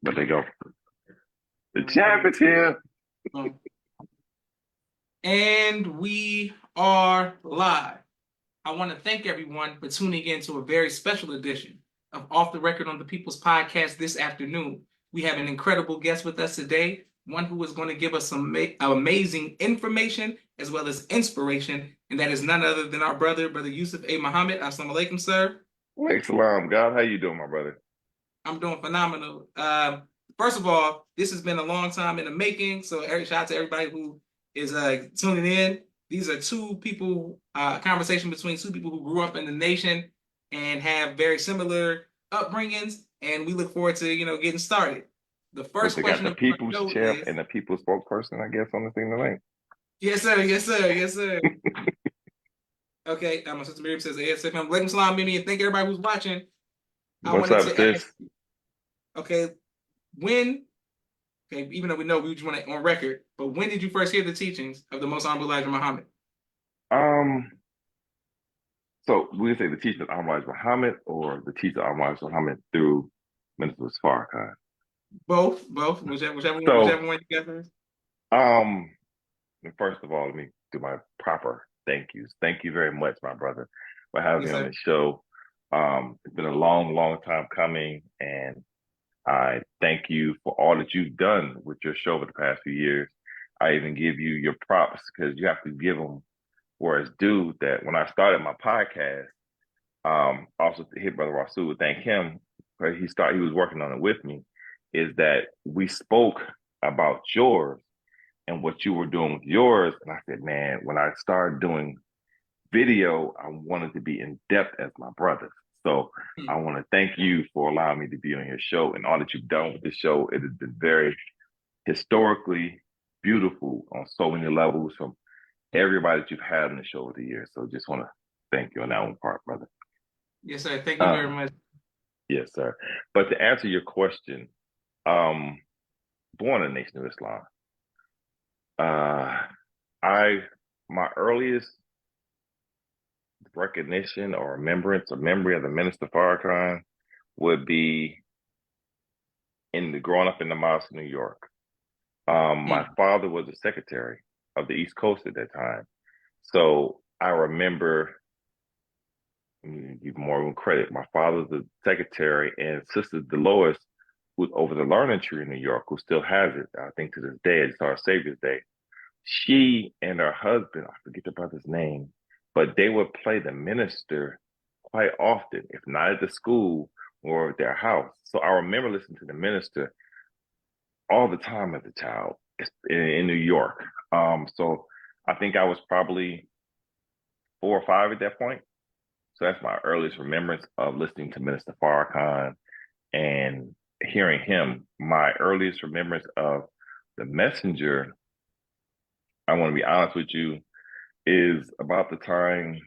But they go, the champ is here. And we are live. I want to thank everyone for tuning in to a very special edition of Off the Record on the People's Podcast this afternoon. We have an incredible guest with us today, one who is going to give us some amazing information as well as inspiration, and that is none other than our brother Yusuf A. Muhammad. Assalamu alaikum, sir. Wait, salam, God. How you doing, my brother? I'm doing phenomenal. First of all, this has been a long time in the making, so shout out to everybody who is tuning in. These are two people, conversation between two people who grew up in the nation and have very similar upbringings, and we look forward to getting started. The first question got the people's champ and the people's spokesperson, I guess, on the thing tonight. Yes, sir. Yes, sir. Yes, sir. Okay, my sister Miriam says, "Alaikum salam, Mimi, and thank everybody who's watching." What's up, sis? Okay, even though we know we just want it on record, but when did you first hear the teachings of the Most Honorable Elijah Muhammad? So we would say the teaching of Elijah Muhammad or the teaching of Elijah Muhammad through Minister Farrakhan. Both, whichever one you got first. First of all, let me do my proper thank yous. Thank you very much, my brother, for having me on the show. It's been a long time coming, and I thank you for all that you've done with your show over the past few years. I even give you your props because you have to give them where it's due. That when I started my podcast, also to hit Brother Rasul, thank him because he was working on it with me. Is that we spoke about yours and what you were doing with yours, and I said, man, when I started doing video, I wanted to be in depth as my brother. So I want to thank you for allowing me to be on your show and all that you've done with the show. It has been very historically beautiful on so many levels from everybody that you've had on the show over the years. So just want to thank you on that one part, brother. Yes, sir. Thank you very much. Yes, sir. But to answer your question, born in the Nation of Islam, my earliest recognition or remembrance or memory of the Minister Farrakhan would be growing up in the mosque in New York. My father was a secretary of the East Coast at that time. So I remember, give more credit, my father's the secretary, and Sister Dolores, who's over the Learning Tree in New York, who still has it, I think to this day, it's our Savior's Day. She and her husband, I forget the brother's name, but they would play the minister quite often, if not at the school or at their house. So I remember listening to the minister all the time as a child in New York. So I think I was probably 4 or 5 at that point. So that's my earliest remembrance of listening to Minister Farrakhan and hearing him. My earliest remembrance of the messenger, I want to be honest with you, is about the time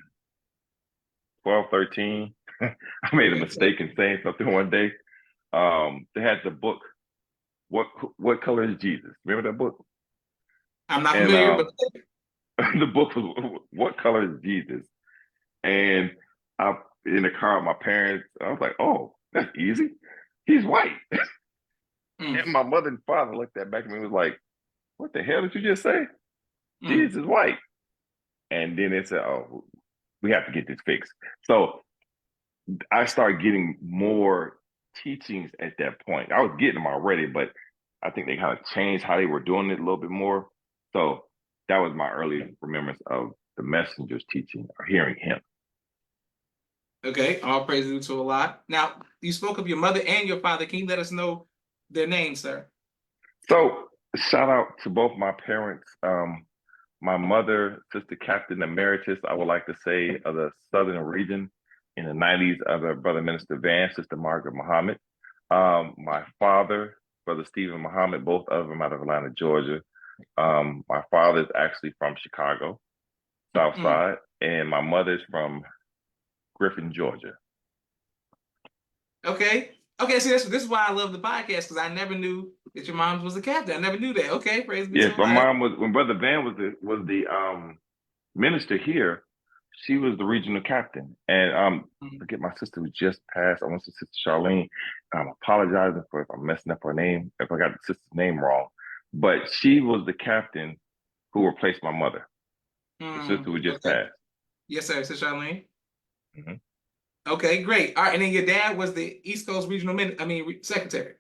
12, 13. I made a mistake in saying something one day. They had the book, What Color is Jesus? Remember that book? I'm not familiar, but the book was What Color is Jesus? And I, in the car with my parents, I was like, oh, that's easy. He's white. And my mother and father looked at back at me and was like, what the hell did you just say? Jesus is white. And then they said, oh, we have to get this fixed. So I started getting more teachings at that point. I was getting them already, but I think they kind of changed how they were doing it a little bit more. So that was my early remembrance of the messenger's teaching or hearing him. Okay, all praise to Allah. Now, you spoke of your mother and your father. Can you let us know their names, sir? So shout out to both my parents. My mother, Sister Captain Emeritus, I would like to say, of the Southern region in the 90s, of Brother Minister Van, Sister Margaret Muhammad. My father, Brother Stephen Muhammad, both of them out of Atlanta, Georgia. My father is actually from Chicago, South Side, and my mother's from Griffin, Georgia. Okay. See, this is why I love the podcast, because I never knew that your mom was a captain. I never knew that. Okay, praise be to Allah. Yes, my mom was, when Brother Van was the minister here, she was the regional captain, and forget my sister who just passed. I want to say Sister Charlene. I'm apologizing for if I'm messing up her name, if I got the sister's name wrong, but she was the captain who replaced my mother, the sister who just Okay. passed. Yes, sir. Sister Charlene. Hmm. Okay, great. All right, and then your dad was the East Coast Regional Secretary.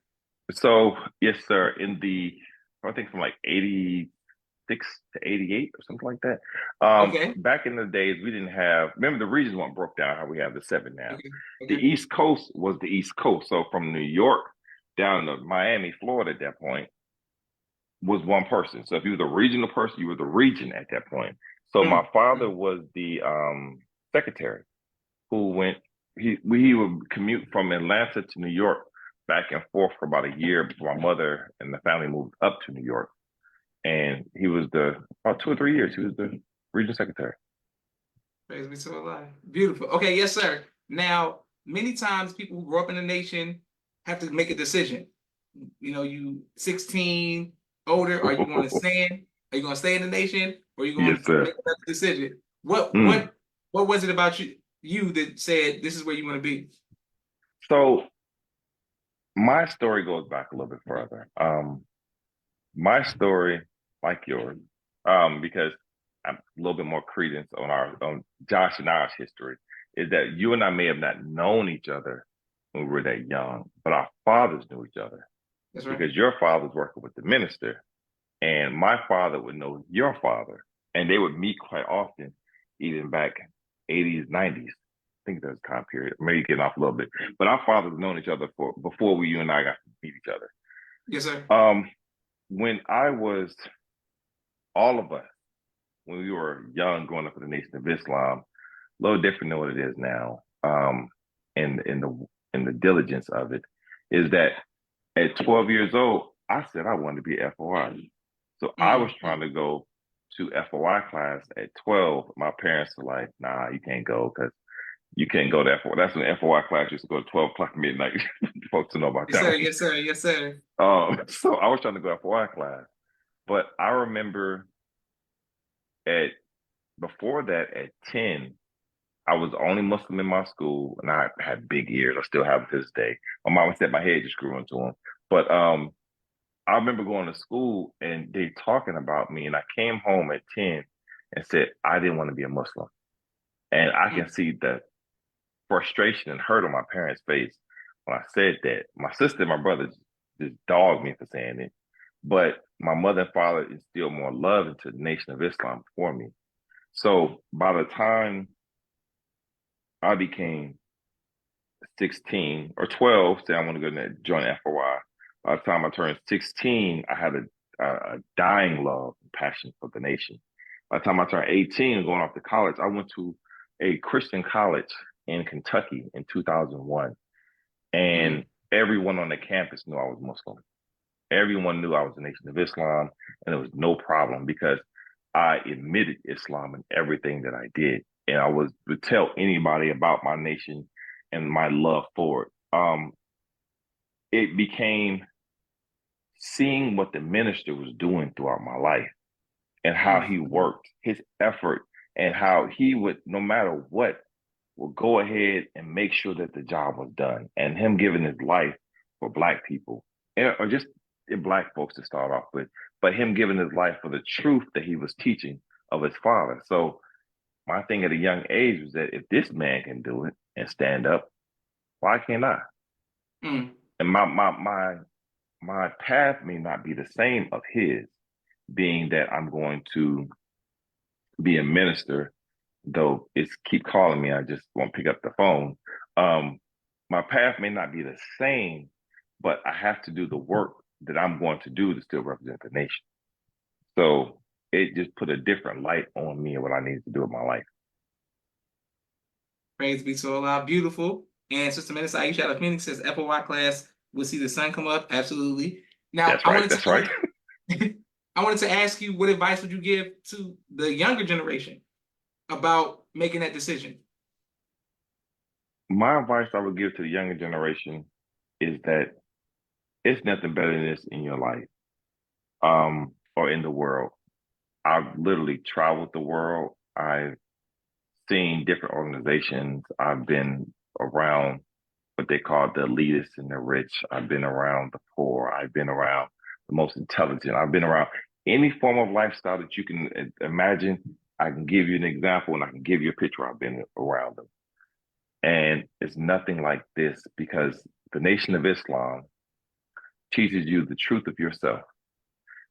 So yes, sir. I think from like 86 to 88 or something like that. Okay. Back in the days, we didn't have. Remember, the regions weren't broke down how we have the seven now. Okay. The Okay. East Coast was the East Coast. So from New York down to Miami, Florida, at that point was one person. So if you were the regional person, you were the region at that point. So my father was the secretary who went. He would commute from Atlanta to New York back and forth for about a year before my mother and the family moved up to New York. And he was the about 2 or 3 years. He was the regional secretary. Praise be to Allah. Beautiful. Okay, yes, sir. Now, many times people who grow up in the nation have to make a decision. You know, you 16, older, are you going to stand? Are you going to stay in the nation, or are you going Yes, to sir. make another decision? What Mm. what what was it about you that said this is where you want to be? So my story goes back a little bit further. My story, like yours, because I'm a little bit more credence on our on Josh and I's history, is that you and I may have not known each other when we were that young, but our fathers knew each other That's right. because your father was working with the minister, and my father would know your father, and they would meet quite often, even back 80s, 90s. I think that's time period, maybe getting off a little bit, but our fathers known each other for before you and I got to meet each other. Yes, sir. When I was all of us when we were young growing up in the Nation of Islam, a little different than what it is now. In the diligence of it is that at 12 years old, I said I wanted to be FOI. So I was trying to go to FOI class at 12. My parents were like, nah, you can't go because you can't go to FOI. That's when FOI class used to go to 12 o'clock midnight. Folks to know about Yes, that sir. one. Yes, sir. Yes, sir. So I was trying to go to FOI class. But I remember at before that at 10, I was the only Muslim in my school, and I had big ears. I still have to this day. My mama said my head just grew into them. But I remember going to school and they talking about me, and I came home at 10 and said I didn't want to be a Muslim. And I can see the frustration and hurt on my parents' face when I said that. My sister and my brother just dogged me for saying it. But my mother and father instilled more love into the Nation of Islam for me. So by the time I became 16 or 12, say I want to go and join FOI. By the time I turned 16, I had a dying love and passion for the nation. By the time I turned 18 and going off to college, I went to a Christian college in Kentucky in 2001. And everyone on the campus knew I was Muslim. Everyone knew I was a Nation of Islam, and it was no problem because I admitted Islam in everything that I did, and I would tell anybody about my nation and my love for it. It became seeing what the minister was doing throughout my life and how he worked, his effort, and how he would, no matter what, will go ahead and make sure that the job was done. And him giving his life for Black people, or just Black folks to start off with, but him giving his life for the truth that he was teaching of his father. So my thing at a young age was that if this man can do it and stand up, why can't I? Mm. And my path may not be the same of his, being that I'm going to be a minister, though it's keep calling me, I just won't pick up the phone. My path may not be the same, but I have to do the work that I'm going to do to still represent the nation. So it just put a different light on me and what I need to do with my life. Praise be to Allah. Beautiful. And Sister Minister Aisha out of Phoenix says FOI class will see the sun come up. Absolutely. Now That's right. That's right. I wanted to ask you, what advice would you give to the younger generation about making that decision? My advice I would give to the younger generation is that it's nothing better than this in your life, or in the world. I've literally traveled the world. I've seen different organizations. I've been around what they call the elitists and the rich. I've been around the poor. I've been around the most intelligent. I've been around any form of lifestyle that you can imagine. I can give you an example and I can give you a picture. I've been around them. And it's nothing like this because the Nation of Islam teaches you the truth of yourself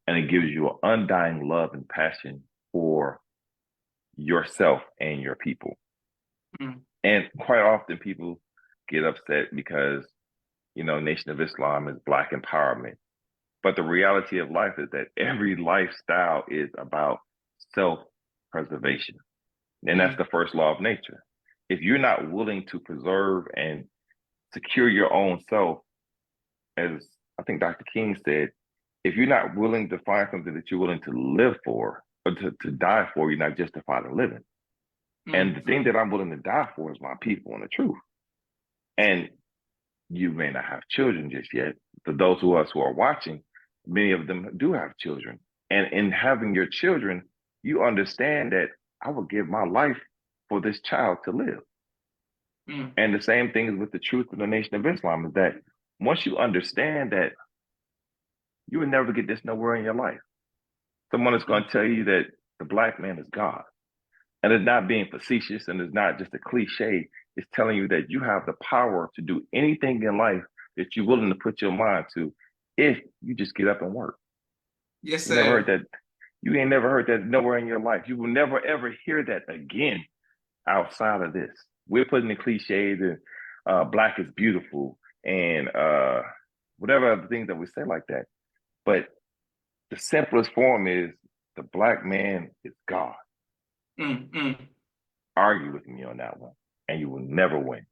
and it gives you an undying love and passion for yourself and your people. Mm. And quite often people get upset because, Nation of Islam is Black empowerment. But the reality of life is that every lifestyle is about self-preservation. And that's the first law of nature. If you're not willing to preserve and secure your own self, as I think Dr. King said, if you're not willing to find something that you're willing to live for or to die for, you're not justified in living. And the thing that I'm willing to die for is my people and the truth. And you may not have children just yet. For those of us who are watching, many of them do have children. And in having your children, you understand that I will give my life for this child to live. And the same thing is with the truth of the Nation of Islam is that once you understand that you will never get this nowhere in your life, someone is going to tell you that the Black man is God. And it's not being facetious and it's not just a cliche. It's telling you that you have the power to do anything in life that you're willing to put your mind to if you just get up and work. Yes, sir. You never heard that. You ain't never heard that nowhere in your life. You will never, ever hear that again outside of this. We're putting the cliches and Black is beautiful and whatever other things that we say like that. But the simplest form is the Black man is God. Argue with me on that one, and you will never win.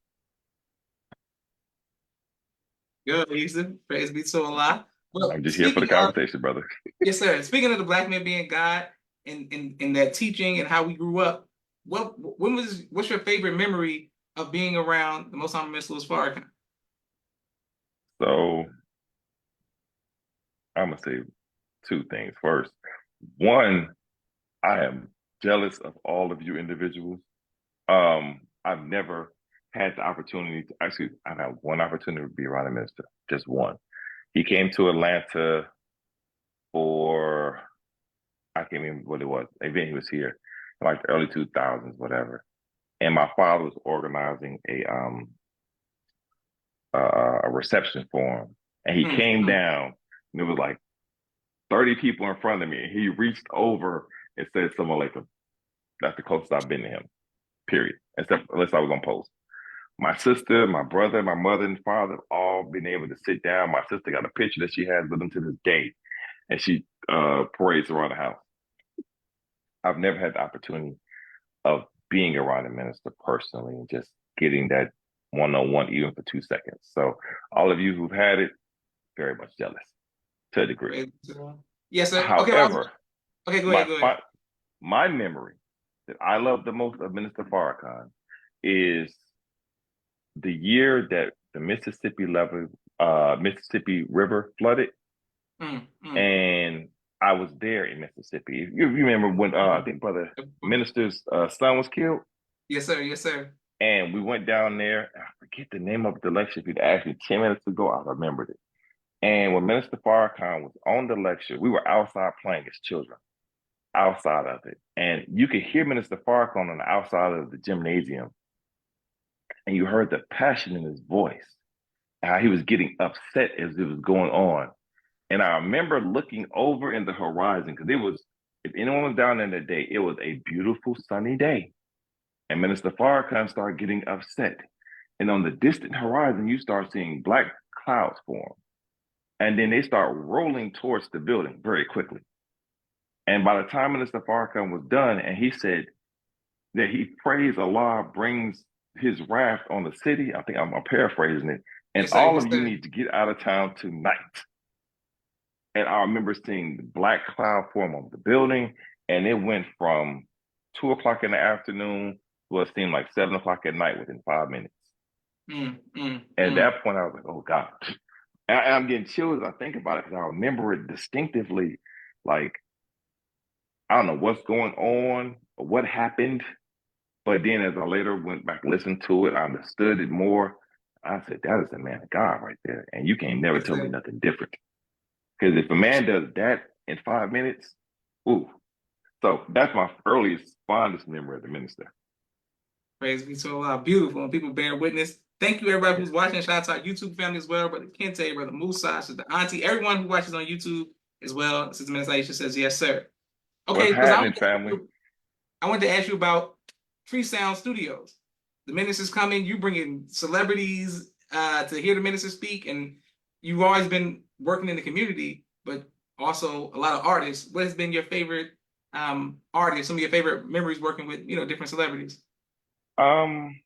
Good, Yusuf. Praise be to Allah. Well, I'm just here for the conversation, brother. Yes, sir. Speaking of the Black man being God and that teaching and how we grew up, what's your favorite memory of being around the Most Honorable Yusufs Farrakhan? So I'm gonna say two things. First, one, I am jealous of all of you individuals. I've never had the opportunity to actually, I've had one opportunity to be around a minister, just one. He came to Atlanta for, I can't remember what it was, the event he was here, in like the early 2000s, whatever. And my father was organizing a reception for him. And he came down, and it was like 30 people in front of me. And he reached over and said something like, that's the closest I've been to him, period. Except unless I was on post. My sister, my brother, my mother and father all been able to sit down. My sister got a picture that she has with him to this day. And she parades around the house. I've never had the opportunity of being around a minister personally and just getting that one-on-one even for 2 seconds. So all of you who've had it, very much jealous to a degree. Yes, sir. However, okay, go ahead. My memory that I love the most of Minister Farrakhan is the year that the Mississippi River flooded. And I was there in Mississippi. You remember when I think Brother Minister's son was killed? Yes, sir. Yes, sir. And we went down there. I forget the name of the lecture. If you'd asked me 10 minutes ago, I remembered it. And when Minister Farrakhan was on the lecture, we were outside playing as children, outside of it. And you could hear Minister Farrakhan on the outside of the gymnasium. And you heard the passion in his voice, how he was getting upset as it was going on. And I remember looking over in the horizon, because it was, if anyone was down there that day, it was a beautiful sunny day. And Minister Farrakhan started getting upset. And on the distant horizon, you start seeing black clouds form. And then they start rolling towards the building very quickly. And by the time Minister Farrakhan was done, and he said that he prays Allah brings his wrath on the city, I think I'm paraphrasing it, and yes, all of you need to get out of town tonight. And I remember seeing the black cloud form on the building, and it went from 2 o'clock in the afternoon to what seemed like 7 o'clock at night within 5 minutes. At that point, I was like, oh God. And I'm getting chills as I think about it, because I remember it distinctively. Like, I don't know what's going on or what happened, But then as I later went back, listened to it, I understood it more. I said, that is the man of God right there. And you can't never Yes, tell me sir. nothing different. Because if a man does that in 5 minutes, ooh. So that's my earliest, fondest memory of the minister. Praise be to Allah. Beautiful. And people bear witness. Thank you, everybody Yes. who's watching. Shout out to our YouTube family as well. Brother Kente, Brother Musa, Sister Auntie, everyone who watches on YouTube as well. Sister Minister Aisha says, yes, sir. What's Okay, because happening, family? I wanted to ask you about Free Sound Studios. The minister's coming. You bringing celebrities to hear the minister speak, and you've always been working in the community, but also a lot of artists. What has been your favorite artist? Some of your favorite memories working with different celebrities? Um,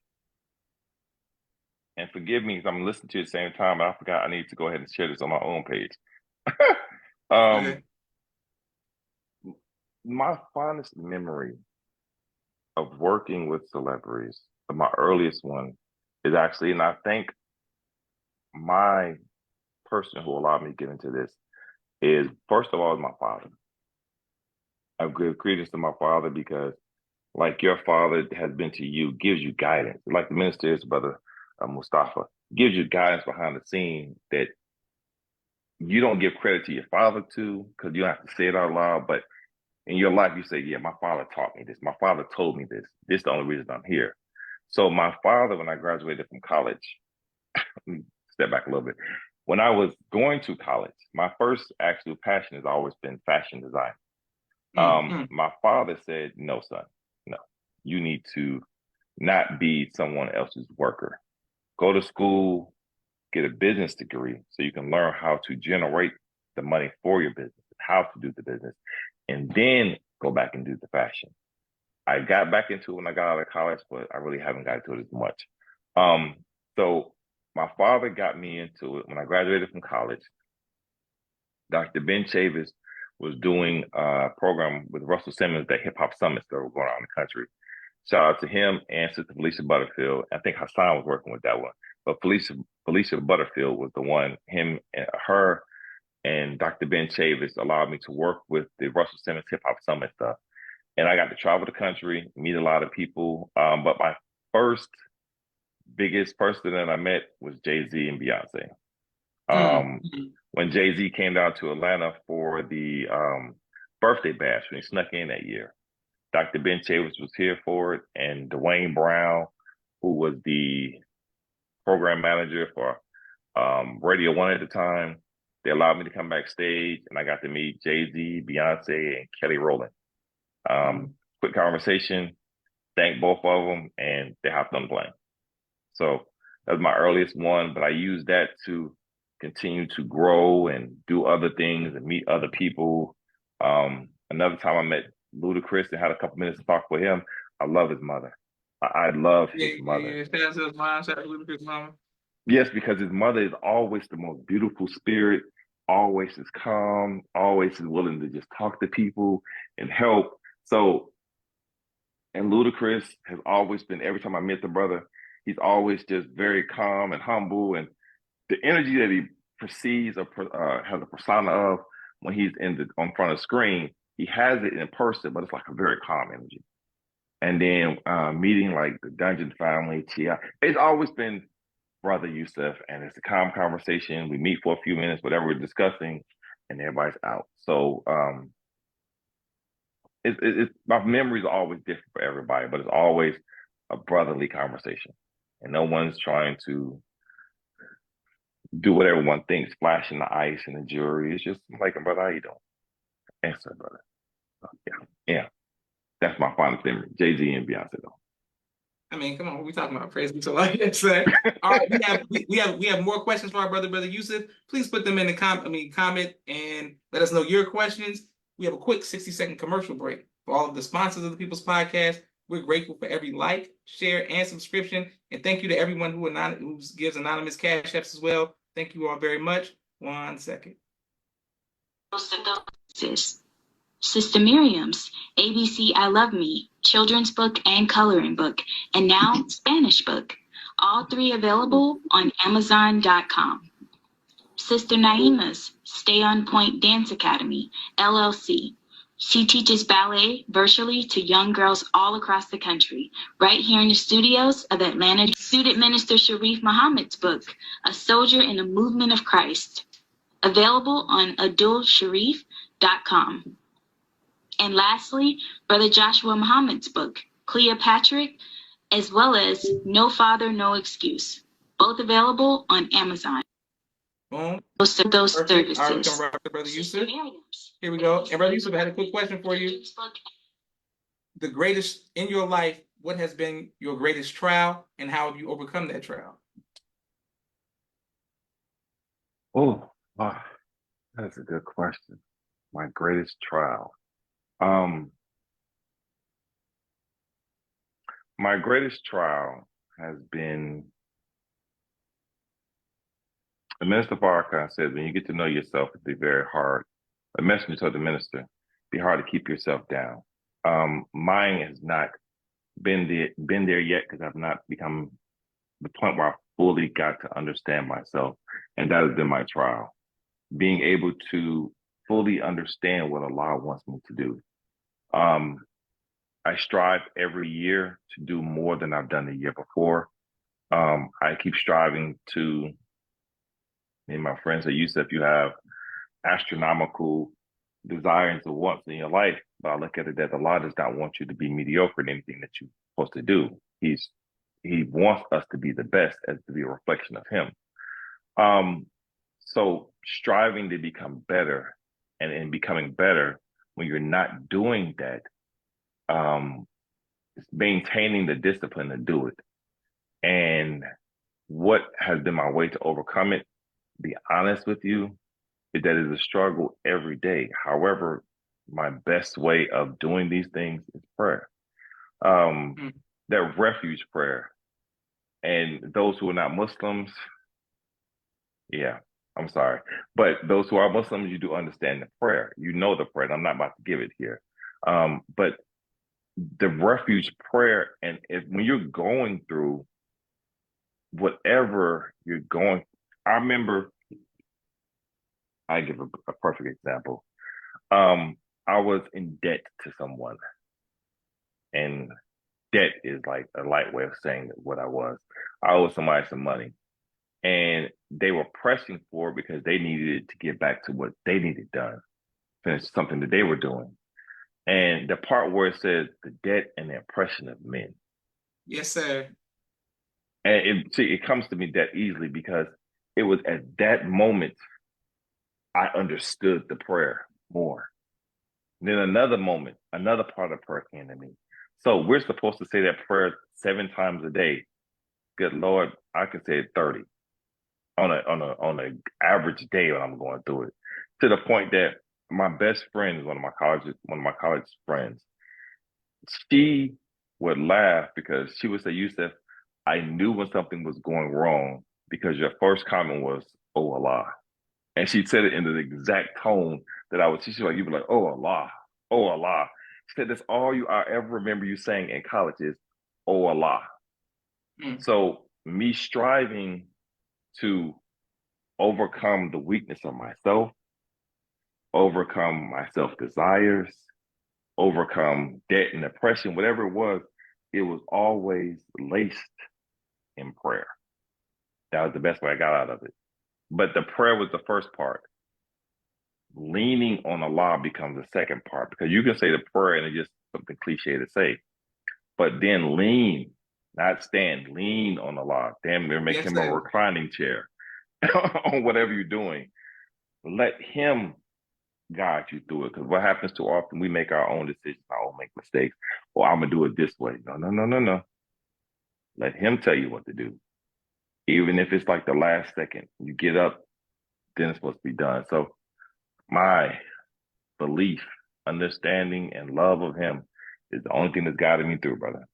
and forgive me because I'm listening to you at the same time, but I forgot I need to go ahead and share this on my own page. Okay. My fondest memory of working with celebrities, my earliest one is actually, and I thank my person who allowed me to get into this, is first of all, is my father. I give credence to my father because, like your father has been to you, gives you guidance. Like the minister is, Brother Mustafa, gives you guidance behind the scene that you don't give credit to your father to because you don't have to say it out loud. But in your life, you say, yeah, my father taught me this. My father told me this. This is the only reason I'm here. So my father, when I graduated from college, step back a little bit. When I was going to college, my first actual passion has always been fashion design. My father said, no, son, no, you need to not be someone else's worker. Go to school, get a business degree so you can learn how to generate the money for your business, how to do the business, and then go back and do the fashion. I got back into it when I got out of college, but I really haven't got into it as much. So my father got me into it when I graduated from college. Dr. Ben Chavis was doing a program with Russell Simmons, the hip hop summits that were going on in the country. Shout out to him and Sister Felicia Butterfield. I think Hassan was working with that one, but Felicia Butterfield was the one. Him and her and Dr. Ben Chavis allowed me to work with the Russell Simmons Hip Hop Summit stuff, and I got to travel the country, meet a lot of people. But my first biggest person that I met was Jay-Z and Beyonce. When Jay-Z came down to Atlanta for the birthday bash, when he snuck in that year, Dr. Ben Chavis was here for it, and Dwayne Brown, who was the program manager for Radio One at the time, they allowed me to come backstage, and I got to meet Jay-Z, Beyonce, and Kelly Rowland. Quick conversation, thanked both of them, and they hopped on the plane. So that was my earliest one, but I used that to continue to grow and do other things and meet other people. Another time I met Ludacris and had a couple minutes to talk with him. I love his mother. I love his mother. Yeah. Shout out to his mom. Shout out to Ludacris' mama. Yes, because his mother is always the most beautiful spirit, always is calm, always is willing to just talk to people and help. So, and Ludacris has always been, every time I met the brother, he's always just very calm and humble. And the energy that he perceives or has a persona of when he's on front of the screen, he has it in person, but it's like a very calm energy. And then meeting like the Dungeon family, T.I., it's always been Brother Yusuf, and it's a calm conversation. We meet for a few minutes, whatever we're discussing, and everybody's out. So my memories are always different for everybody, but it's always a brotherly conversation, and no one's trying to do what everyone thinks, flashing the ice and the jewelry. It's just like, brother, how you doing? Answer, brother. So, yeah. That's my final memory. Jay-Z and Beyonce, though. I mean, come on, what we talking about? Praise be to Allah. All right, we have more questions for our brother Yusuf. Please put them in the comment and let us know your questions. We have a quick 60-second commercial break for all of the sponsors of the People's Podcast. We're grateful for every like, share, and subscription, and thank you to everyone who gives anonymous cash apps as well. Thank you all very much. 1 second. Sister Miriam's ABC I Love Me, children's book and coloring book, and now Spanish book. All three available on Amazon.com. Sister Naima's Stay on Point Dance Academy, LLC. She teaches ballet virtually to young girls all across the country, right here in the studios of Atlanta. Student Minister Sharif Muhammad's book, A Soldier in the Movement of Christ, available on adulsharif.com. And lastly, Brother Joshua Muhammad's book, Cleopatra, as well as No Father, No Excuse, both available on Amazon. Boom. Those Perfect. services. All right, we come right to Brother Yusuf. Here we go. And Brother Yusuf, I had a quick question for you. The greatest in your life, what has been your greatest trial, and how have you overcome that trial? Oh, wow, that's a good question. My greatest trial. My greatest trial has been, the Minister Farrakhan said, when you get to know yourself, it'd be very hard. A messenger told the minister, be hard to keep yourself down. Mine has not been there yet because I've not become the point where I fully got to understand myself, and that has been my trial. Being able to fully understand what Allah wants me to do. I strive every year to do more than I've done the year before. I keep striving to, me and my friends say, Yusuf, you have astronomical desires and wants in your life, but I look at it that Allah does not want you to be mediocre in anything that you're supposed to do. He wants us to be the best, as to be a reflection of Him. So striving to become better, and in becoming better, when you're not doing that, it's maintaining the discipline to do it. And what has been my way to overcome it, be honest with you, is that it's a struggle every day. However, my best way of doing these things is prayer. That refuge prayer. And those who are not Muslims, yeah, I'm sorry. But those who are Muslims, you do understand the prayer. You know the prayer. And I'm not about to give it here. But the refuge prayer, and when you're going through whatever you're going, I remember, I give a perfect example. I was in debt to someone, and debt is like a light way of saying what I was. I owed somebody some money, and they were pressing for it because they needed to get back to what they needed done, finish something that they were doing. And the part where it says the debt and the oppression of men. Yes, sir. And it comes to me that easily because it was at that moment I understood the prayer more. And then another moment, another part of prayer came to me. So we're supposed to say that prayer 7 times a day. Good Lord, I can say it 30 on a average day when I'm going through it. To the point that my best friend is one of my college friends. She would laugh because she would say, Yusuf, I knew when something was going wrong because your first comment was, oh Allah. And she said it in the exact tone that I would. She's like, you'd be like, oh Allah, oh Allah. She said, that's all I ever remember you saying in college is, oh Allah. So me striving to overcome the weakness of myself, overcome my self-desires, overcome debt and oppression, whatever it was always laced in prayer. That was the best way I got out of it. But the prayer was the first part. Leaning on Allah becomes the second part, because you can say the prayer and it's just something cliche to say. But then lean, not stand, lean on Allah. Damn near make Him a reclining chair on whatever you're doing. Let Him guide you through it. Because what happens too often, we make our own decisions, our own make mistakes. Or I'm going to do it this way. No. Let Him tell you what to do. Even if it's like the last second, you get up, then it's supposed to be done. So my belief, understanding, and love of Him is the only thing that's guided me through, brother.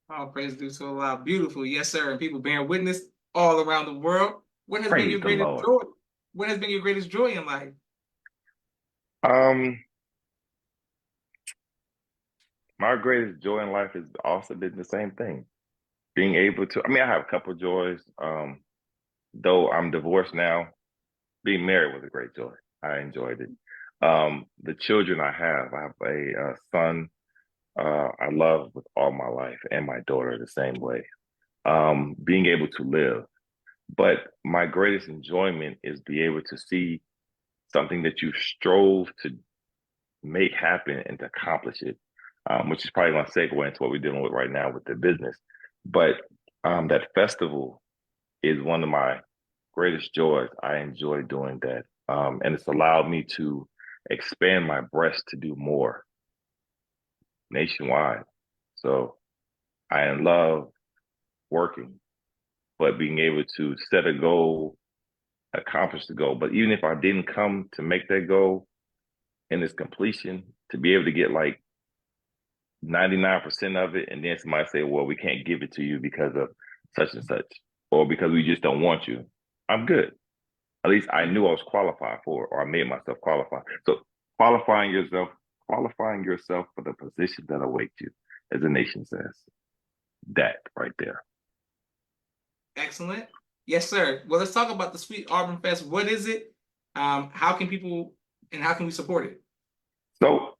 All praise due to Allah. Beautiful. Yes, sir. And people bearing witness all around the world. What has been your greatest joy? What has been your greatest joy in life? My greatest joy in life has also been the same thing. Being able to, I have a couple of joys. Though I'm divorced now, being married was a great joy. I enjoyed it. The children I have a son I love with all my life, and my daughter the same way. Being able to live. But my greatest enjoyment is be able to see something that you strove to make happen and to accomplish it, which is probably going to segue into what we're dealing with right now with the business. But that festival is one of my greatest joys. I enjoy doing that. And it's allowed me to expand my breast to do more nationwide. So I love working, but being able to set a goal, accomplish the goal. But even if I didn't come to make that goal in its completion, to be able to get like 99% of it, and then somebody say, well, we can't give it to you because of such and such, or because we just don't want you, I'm good. At least I knew I was qualified for it, or I made myself qualified. So qualifying yourself for the position that awaits you, as the nation says. That right there. Excellent. Yes, sir. Well, let's talk about the Sweet Auburn Fest. What is it? How can people and how can we support it? So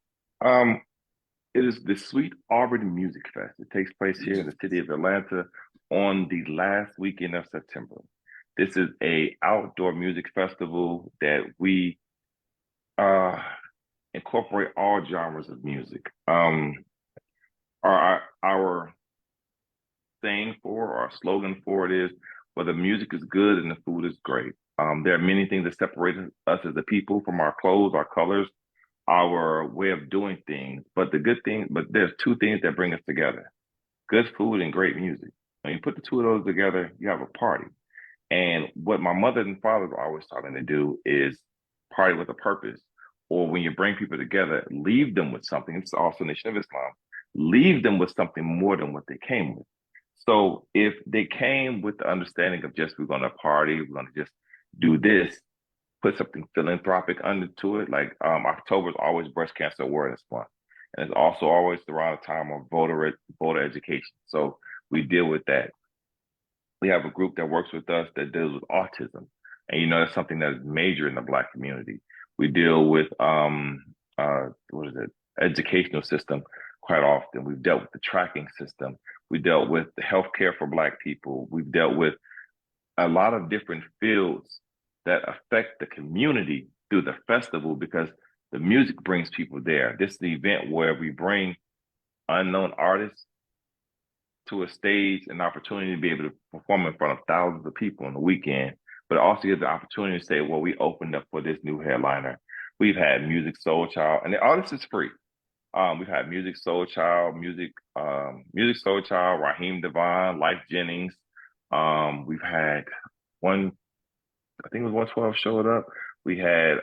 it is the Sweet Auburn Music Fest. It takes place here in the city of Atlanta on the last weekend of September. This is a outdoor music festival that we incorporate all genres of music. Our saying for, our slogan for it is, well, the music is good and the food is great. There are many things that separate us as a people, from our clothes, our colors, our way of doing things. But there's two things that bring us together: good food and great music. When you put the two of those together, you have a party. And what my mother and father were always trying to do is party with a purpose. Or when you bring people together, leave them with something. It's also Nation of Islam. Leave them with something more than what they came with. So if they came with the understanding of just, we're going to party, we're going to just do this, put something philanthropic to it. Like October is always Breast Cancer Awareness Month, and it's also always around the time of voter education. So we deal with that. We have a group that works with us that deals with autism, and that's something that is major in the Black community. We deal with educational system quite often. We've dealt with the tracking system. We dealt with the healthcare for Black people. We've dealt with a lot of different fields that affect the community through the festival, because the music brings people there. This is the event where we bring unknown artists to a stage, an opportunity to be able to perform in front of thousands of people on the weekend, but also gives the opportunity to say, well, we opened up for this new headliner. We've had Music Soul Child, and the artist is free. We've had Music Soul Child, Raheem Devon, Life Jennings. We've had one, I think it was 112 showed up. We had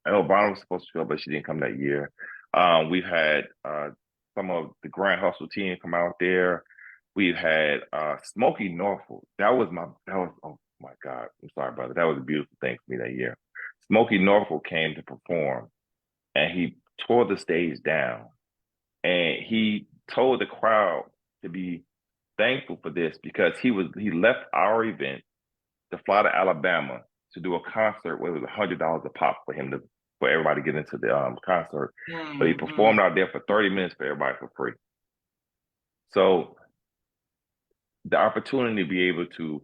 Elvira was supposed to show up, but she didn't come that year. We've had some of the Grand Hustle team come out there. We've had Smokey Norfolk. Oh my God. I'm sorry, brother. That was a beautiful thing for me that year. Smokey Norfolk came to perform, and he tore the stage down. And he told the crowd to be thankful for this, because he left our event to fly to Alabama to do a concert where it was $100 a pop for everybody to get into the concert. Mm-hmm. But he performed out there for 30 minutes for everybody for free. So the opportunity to be able to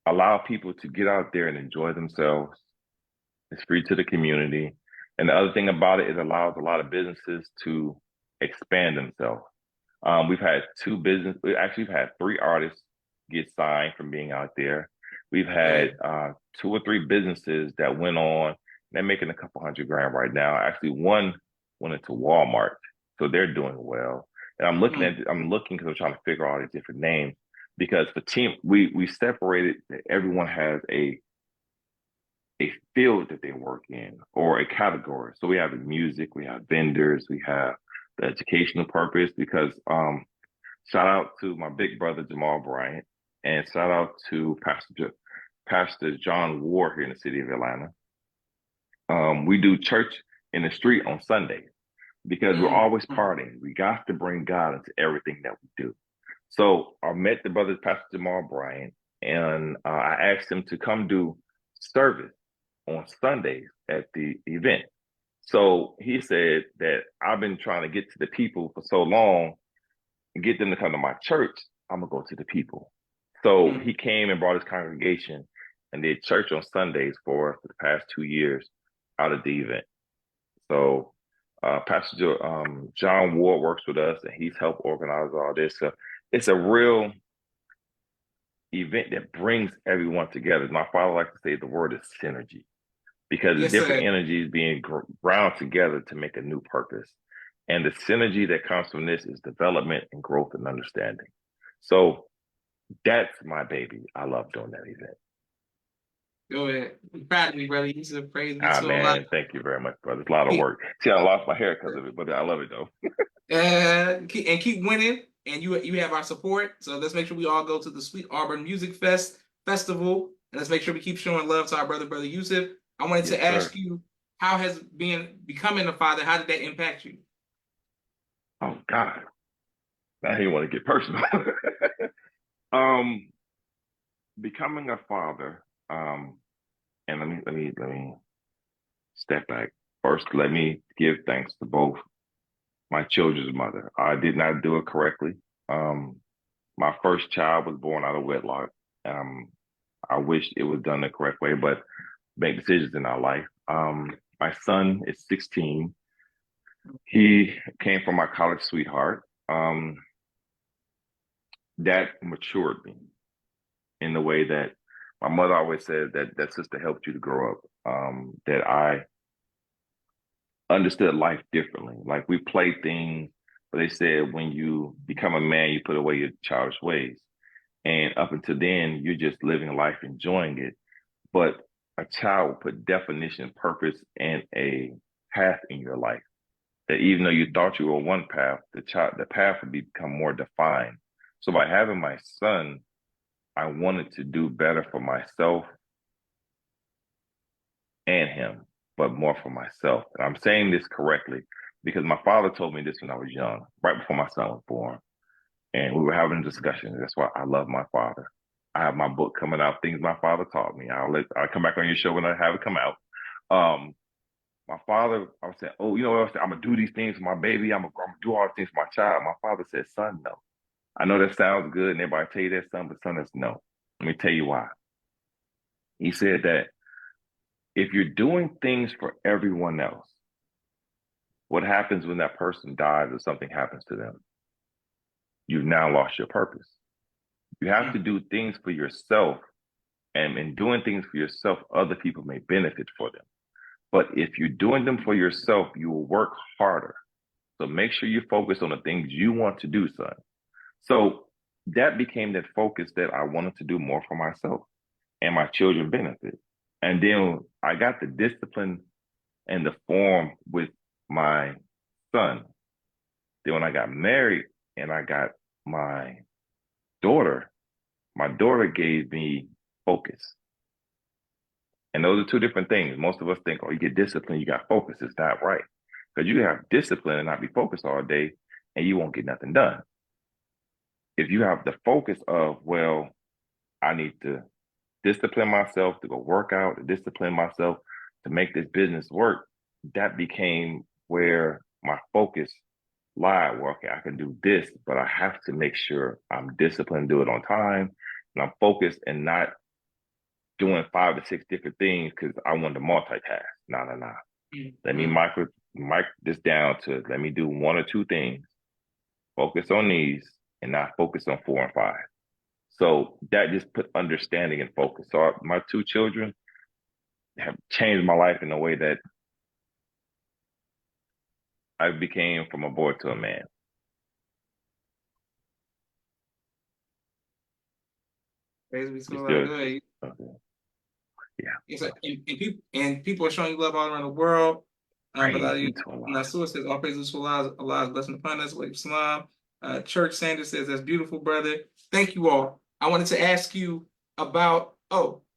allow people to get out there and enjoy themselves is free to the community. And the other thing about it allows a lot of businesses to expand themselves. We've had we've had 3 artists get signed from being out there. We've had 2 or 3 businesses that went on. They're making a couple $100,000 right now. Actually, one went into Walmart, so they're doing well. And I'm looking because I'm trying to figure out all these different names, because the team we separated. Everyone has a field that they work in, or a category. So we have the music, we have vendors, we have the educational purpose. Because shout out to my big brother Jamal Bryant, and shout out to Pastor John Ward here in the city of Atlanta. We do church in the street on Sundays, because we're always partying. We got to bring God into everything that we do. So I met the brother, Pastor Jamal Bryant, and I asked him to come do service on Sundays at the event. So he said that I've been trying to get to the people for so long and get them to come to my church. I'm gonna go to the people. So he came and brought his congregation and did church on Sundays for us for the past 2 years out of the event. So Pastor John Ward works with us, and he's helped organize all this. So it's a real event that brings everyone together. My father likes to say the word is synergy, because the different energies being ground together to make a new purpose. And the synergy that comes from this is development and growth and understanding. So that's my baby. I love doing that event. Go ahead. I'm proud of me, brother. You should praise me so Man, a lot. thank you very much, brother. It's a lot of work. See, I lost my hair because of it, but I love it though. And keep winning. And you have our support. So let's make sure we all go to the Sweet Auburn Music Festival. And let's make sure we keep showing love to our brother Yusuf. I wanted to ask you, how has becoming a father, how did that impact you? Oh God. Now I didn't want to get personal. Becoming a father, and let me step back. First, let me give thanks to both my children's mother. I did not do it correctly. My first child was born out of wedlock. I wish it was done the correct way, but make decisions in our life. My son is 16. He came from my college sweetheart. That matured me in the way that my mother always said that sister helped you to grow up. That I understood life differently. Like we played things, but they said when you become a man, you put away your childish ways. And up until then, you're just living life, enjoying it. But a child will put definition, purpose, and a path in your life. That even though you thought you were on one path, the path would become more defined. So by having my son, I wanted to do better for myself and him, but more for myself. And I'm saying this correctly because my father told me this when I was young, right before my son was born. And we were having a discussion. That's why I love my father. I have my book coming out, Things My Father Taught Me. I'll come back on your show when I have it come out. My father, I was saying, oh, you know what? I'm going to do these things for my baby. I'm going to do all these things for my child. My father said, son, no. I know that sounds good and everybody tell you that, son, but son, that's no. Let me tell you why. He said that if you're doing things for everyone else, what happens when that person dies or something happens to them? You've now lost your purpose. You have to do things for yourself, and in doing things for yourself, other people may benefit for them. But if you're doing them for yourself, you will work harder. So make sure you focus on the things you want to do, son. So that became that focus that I wanted to do more for myself and my children benefit. And then I got the discipline and the form with my son. Then when I got married and I got my daughter gave me focus. And those are two different things. Most of us think, oh, you get discipline, you got focus. It's not right. Because you can have discipline and not be focused all day and you won't get nothing done. If you have the focus of, well, I need to discipline myself to go work out, to discipline myself to make this business work, that became where my focus lied. Well, okay, I can do this, but I have to make sure I'm disciplined, do it on time, and I'm focused and not doing 5 to 6 different things because I want to multitask. No. Let me mic this down to let me do 1 or 2 things, focus on these, and not focus on 4 and 5. So that just put understanding and focus. So my 2 children have changed my life in a way that I became from a boy to a man. Okay. Yeah. Yes, and people are showing you love all around the world. But Nasua says, all praises to Allah's blessing upon us. Like Islam. Church Sanders says, that's beautiful, brother. Thank you all. I wanted to ask you about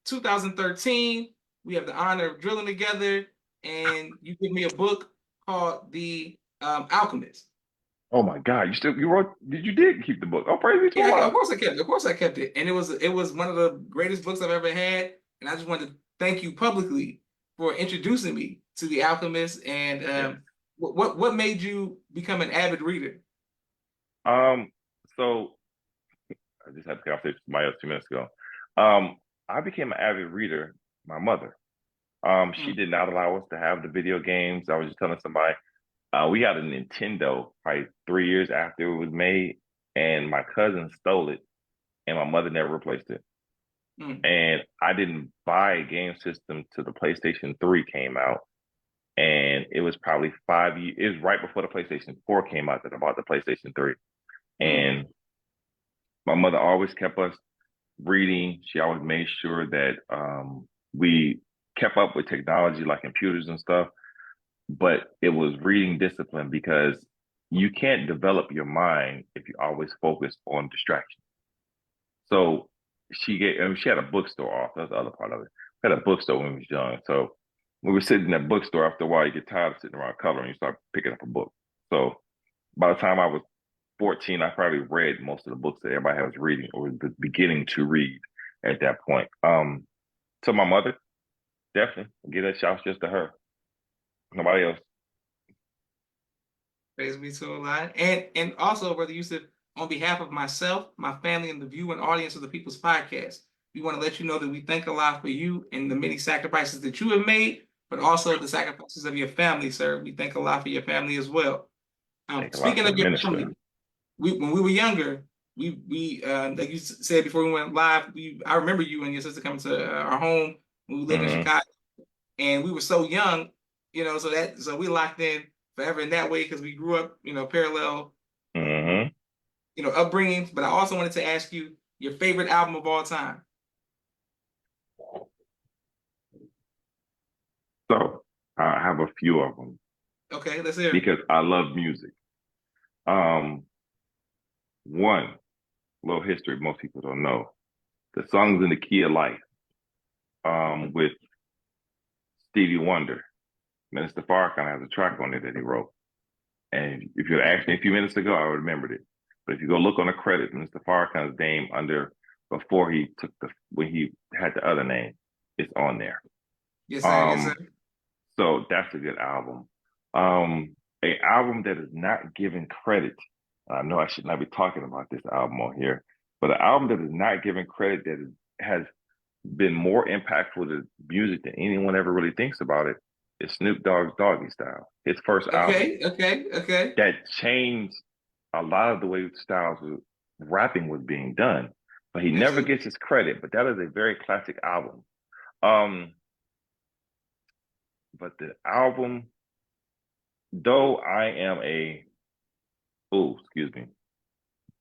2013. We have the honor of drilling together, and you give me a book called The Alchemist. Oh my God! You did keep the book? Oh, praise be to Allah. Yeah, of course I kept it. Of course I kept it, and it was one of the greatest books I've ever had. And I just wanted to thank you publicly for introducing me to The Alchemist. And Yes. what made you become an avid reader? So I just had a conversation with somebody else 2 minutes ago. I became an avid reader. My mother. She did not allow us to have the video games. I was just telling somebody, we got a Nintendo probably 3 years after it was made, and my cousin stole it, and my mother never replaced it. And I didn't buy a game system till the PlayStation 3 came out. And it was probably 5 years. It was right before the PlayStation 4 came out that I bought the PlayStation 3. And my mother always kept us reading. She always made sure that we kept up with technology like computers and stuff. But it was reading discipline, because you can't develop your mind if you always focus on distraction. So she had a bookstore off. That's the other part of it. We had a bookstore when we was young. So we were sitting in that bookstore, after a while, you get tired of sitting around coloring, you start picking up a book. So by the time I was 14, I probably read most of the books that everybody was reading, or was beginning to read at that point. To my mother, definitely give that shout just to her. Nobody else. Praise be to Allah. And also, Brother Yusuf, on behalf of myself, my family, and the viewing audience of the People's Podcast, we want to let you know that we thank Allah for you and the many sacrifices that you have made, but also the sacrifices of your family, sir. We thank Allah for your family as well. Speaking of your family, when we were younger, we like you said before we went live, I remember you and your sister coming to our home when we lived in Chicago, and we were so young, so we locked in forever in that way, because we grew up, parallel, upbringings. But I also wanted to ask you your favorite album of all time. So I have a few of them. Okay, let's hear it. Because I love music. One, little history most people don't know. The Songs in the Key of Life, with Stevie Wonder. Minister Farrakhan has a track on it that he wrote. And if you asked me a few minutes ago, I remembered it. But if you go look on the credits, Mr. Farrakhan's name before he when he had the other name, it's on there. Yes, sir. Yes, sir. So that's a good album. An album that is not given credit. I know I should not be talking about this album on here, but an album that is not given credit, that has been more impactful to music than anyone ever really thinks about it, is Snoop Dogg's Doggy Style. His first album. Okay. That changed a lot of the way styles of rapping was being done. But he never gets his credit. But that is a very classic album. But the album, though I am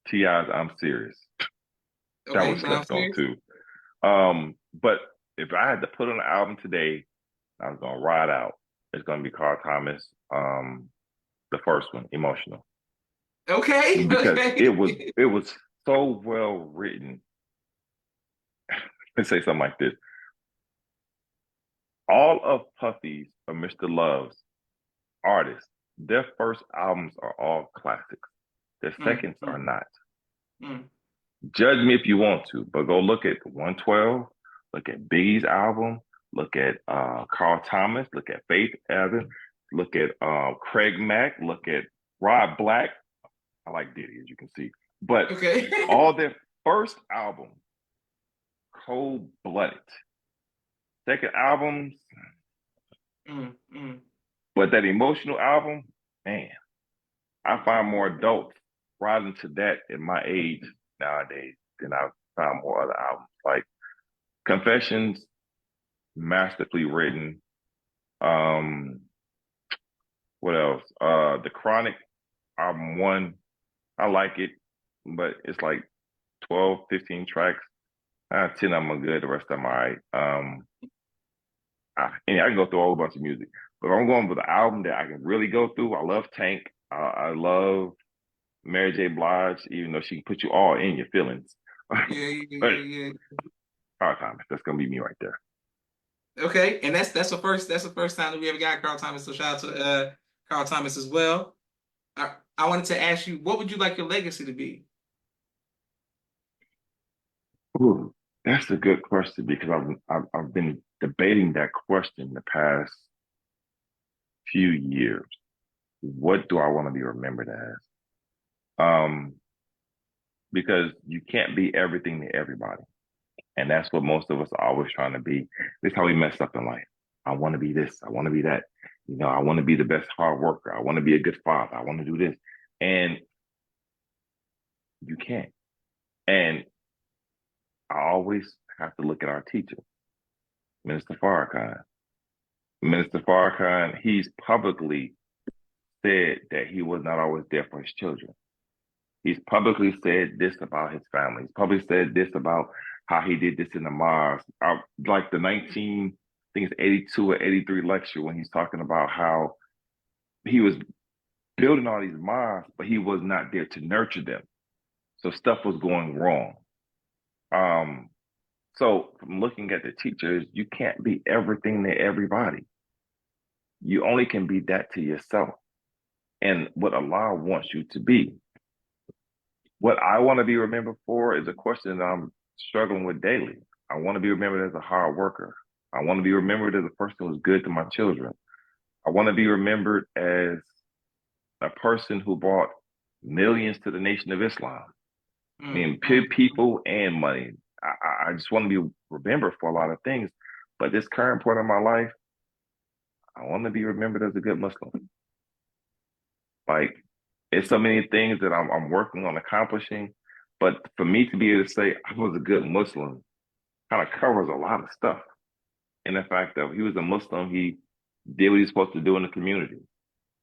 T.I.'s I'm Serious. That was slept on too. But if I had to put on an album today, I was gonna ride out. It's gonna be Carl Thomas, the first one, Emotional. Okay. Because it was so well written. Let's say something like this. All of Puffy's or Mr. Love's artists, their first albums are all classics. Their seconds are not. Judge me if you want to, but go look at 112, look at Biggie's album, look at Carl Thomas, look at Faith Evans, look at Craig Mack, look at Rod Black. I like Diddy, as you can see. But all their first album, cold-blooded. Second albums, but that Emotional album, man, I find more adults riding to that at my age nowadays than I found more other albums. Like Confessions, masterfully written. What else? The Chronic album 1, I like it, but it's like 12, 15 tracks. 10 of them are good, the rest of them are all right. And I can go through a whole bunch of music, but I'm going with the album that I can really go through. I love Tank. I love Mary J. Blige, even though she can put you all in your feelings. Yeah. Carl Thomas, that's gonna be me right there. Okay, and that's the first time that we ever got Carl Thomas. So shout out to Carl Thomas as well. I wanted to ask you, what would you like your legacy to be? Ooh, That's a good question because I've been debating that question the past few years. What do I want to be remembered as? Um, because you can't be everything to everybody. And that's what most of us are always trying to be. This is how we mess up in life. I want to be this. I want to be that. I want to be the best hard worker. I want to be a good father. I want to do this. And you can't. And I always have to look at our teacher, Minister Farrakhan. Minister Farrakhan, he's publicly said that he was not always there for his children. He's publicly said this about his family. He's publicly said this about how he did this in the mosque. Like the 82 or 83 lecture when he's talking about how he was building all these mosques, but he was not there to nurture them. So stuff was going wrong. So from looking at the teachers, you can't be everything to everybody. You only can be that to yourself and what Allah wants you to be. What I want to be remembered for is a question that I'm struggling with daily. I want to be remembered as a hard worker. I want to be remembered as a person who's good to my children. I want to be remembered as a person who brought millions to the Nation of Islam. I mean, people and money. I just want to be remembered for a lot of things. But this current point of my life, I want to be remembered as a good Muslim. Like, it's so many things that I'm working on accomplishing. But for me to be able to say I was a good Muslim kind of covers a lot of stuff. In the fact that he was a Muslim, he did what he's supposed to do in the community.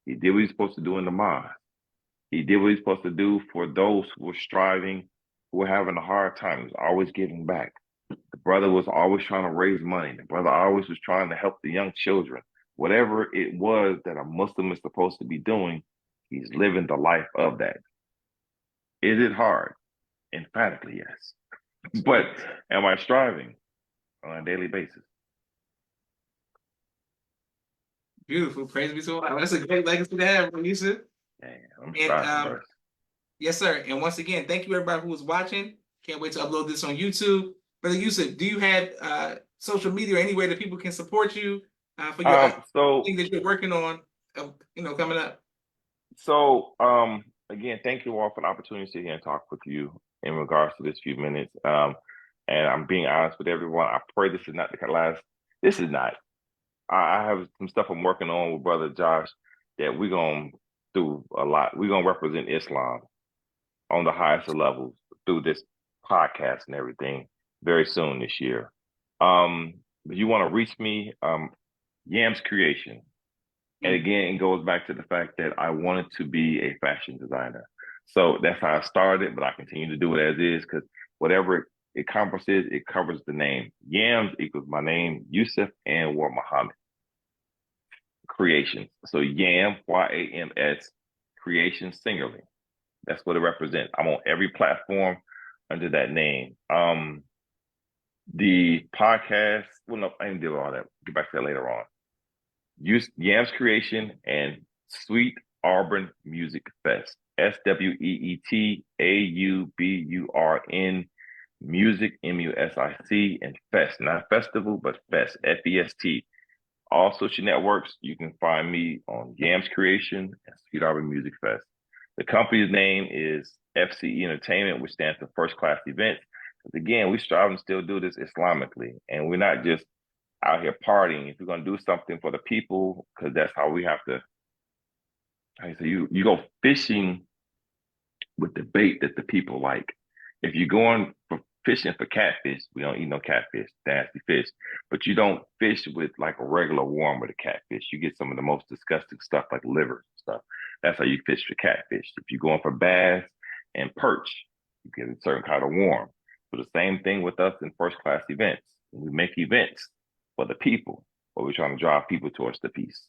He did what he's supposed to do in the mosque. He did what he's supposed to do for those who were striving, who were having a hard time. He was always giving back. The brother was always trying to raise money. The brother always was trying to help the young children. Whatever it was that a Muslim is supposed to be doing, he's living the life of that. Is it hard? Emphatically, yes. But am I striving on a daily basis? Beautiful. Praise be to Allah. That's a great legacy to have, Yusuf. Yeah, I'm striving, bro. Yes, sir. And once again, thank you everybody who was watching. Can't wait to upload this on YouTube. Brother Yusuf, do you have social media or any way that people can support you for your thing that you're working on, coming up? So, again, thank you all for the opportunity to sit here and talk with you in regards to this few minutes. And I'm being honest with everyone. I pray this is not the last. This is not. I have some stuff I'm working on with Brother Josh that we're going to do a lot. We're going to represent Islam on the highest of levels through this podcast and everything very soon this year. If you want to reach me, Yams Creation. And again, it goes back to the fact that I wanted to be a fashion designer. So that's how I started, but I continue to do it as is because whatever it encompasses, it covers the name. Yams equals my name, Yusuf and War Muhammad. Creations. So Yam, Y-A-M-S, creation singularly. That's what it represents. I'm on every platform under that name. The podcast, well, no, I didn't do all that. Get back to that later on. Yams Creation and Sweet Auburn Music Fest. SWEET AUBURN Music MUSIC and Fest. Not festival, but Fest. FEST. All social networks, you can find me on Yams Creation and Sweet Auburn Music Fest. The company's name is FCE Entertainment, which stands for First Class Events. Because again, we strive and still do this Islamically, and we're not just out here partying. If you're going to do something for the people, because that's how we have to. So you go fishing with the bait that the people like. If you're going for fishing for catfish, we don't eat no catfish, nasty fish. But you don't fish with like a regular worm with a catfish. You get some of the most disgusting stuff like livers and stuff. That's how you fish for catfish. If you're going for bass and perch, you get a certain kind of worm. So the same thing with us in First Class Events. We make events for the people, but we're trying to drive people towards the peace.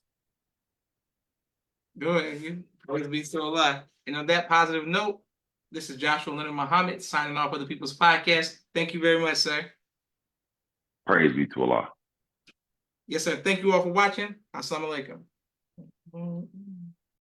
Good. Always be so alive. And on that positive note, this is Joshua Leonard Muhammad signing off for the People's Podcast. Thank you very much, sir. Praise be to Allah. Yes, sir. Thank you all for watching. Assalamu alaikum.